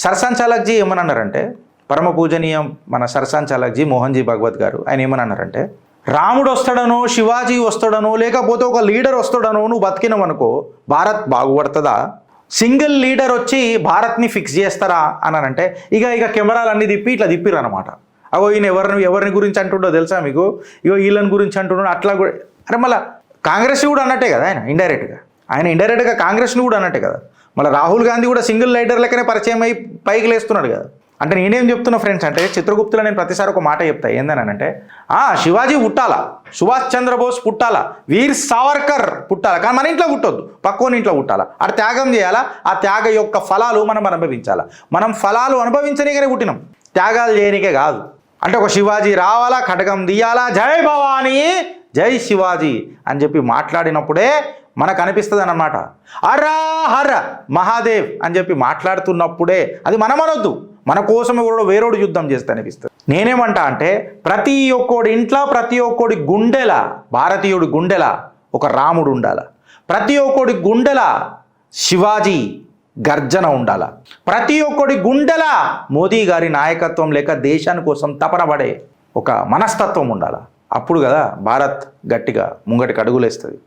సర్సంచాలక్జీ ఏమని అన్నారంటే, పరమ పూజనీయం మన సర్సంచాలక్జీ మోహన్జీ భగవత్ గారు, ఆయన ఏమని అన్నారంటే, రాముడు వస్తాడనో శివాజీ వస్తాడనో లేకపోతే ఒక లీడర్ వస్తాడనో నువ్వు బతికినవనుకో భారత్ బాగుపడుతుందా? సింగిల్ లీడర్ వచ్చి భారత్ని ఫిక్స్ చేస్తారా అని అంటే ఇక కెమెరాలు అన్నీ తిప్పి ఇట్లా తిప్పిరు అనమాట. అగో ఈయన ఎవరిని గురించి అంటుండో తెలుసా మీకు? ఇగో వీళ్ళని గురించి అంటుండో అట్లా కూడా. అరే మళ్ళీ కాంగ్రెస్ కూడా అన్నట్టే కదా ఆయన ఇండైరెక్ట్గా కాంగ్రెస్ని కూడా అన్నట్టే కదా. మళ్ళీ రాహుల్ గాంధీ కూడా సింగిల్ లీడర్ లెక్కనే పరిచయం అయ్యి పైకి లేస్తున్నాడు కదా. అంటే నేనేం చెప్తున్నా ఫ్రెండ్స్ అంటే, చిత్రగుప్తులో నేను ప్రతిసారి ఒక మాట చెప్తా, ఏందనంటే శివాజీ పుట్టాలా, సుభాష్ చంద్రబోస్ పుట్టాలా, వీర్ సావర్కర్ పుట్టాలా, కానీ మన ఇంట్లో పుట్టొద్దు, పక్కోని ఇంట్లో పుట్టాలా. అటు త్యాగం చేయాలా, ఆ త్యాగ యొక్క ఫలాలు మనం అనుభవించాలా. మనం ఫలాలు అనుభవించనీకనే పుట్టినాం, త్యాగాలు చేయనికే కాదు. అంటే ఒక శివాజీ రావాలా, ఖడ్గం తీయాలా, జై భవానీ జై శివాజీ అని చెప్పి మాట్లాడినప్పుడే మనకు అనిపిస్తుంది అన్నమాట. హర హర మహాదేవ్ అని చెప్పి మాట్లాడుతున్నప్పుడే అది మనం అనొద్దు, మన కోసం ఎవడో వేరోడు యుద్ధం చేస్తే అనిపిస్తుంది. నేనేమంటా అంటే, ప్రతి ఒక్కడి ఇంట్లో ప్రతి ఒక్కడి గుండెల, భారతీయుడి గుండెల ఒక రాముడు ఉండాల, ప్రతి ఒక్కడి గుండెల శివాజీ గర్జన ఉండాల, ప్రతి ఒక్కడి గుండెల మోదీ గారి నాయకత్వం లేక దేశాని కోసం తపన పడే ఒక మనస్తత్వం ఉండాల. అప్పుడు కదా భారత్ గట్టిగా ముంగటికి అడుగులేస్తుంది.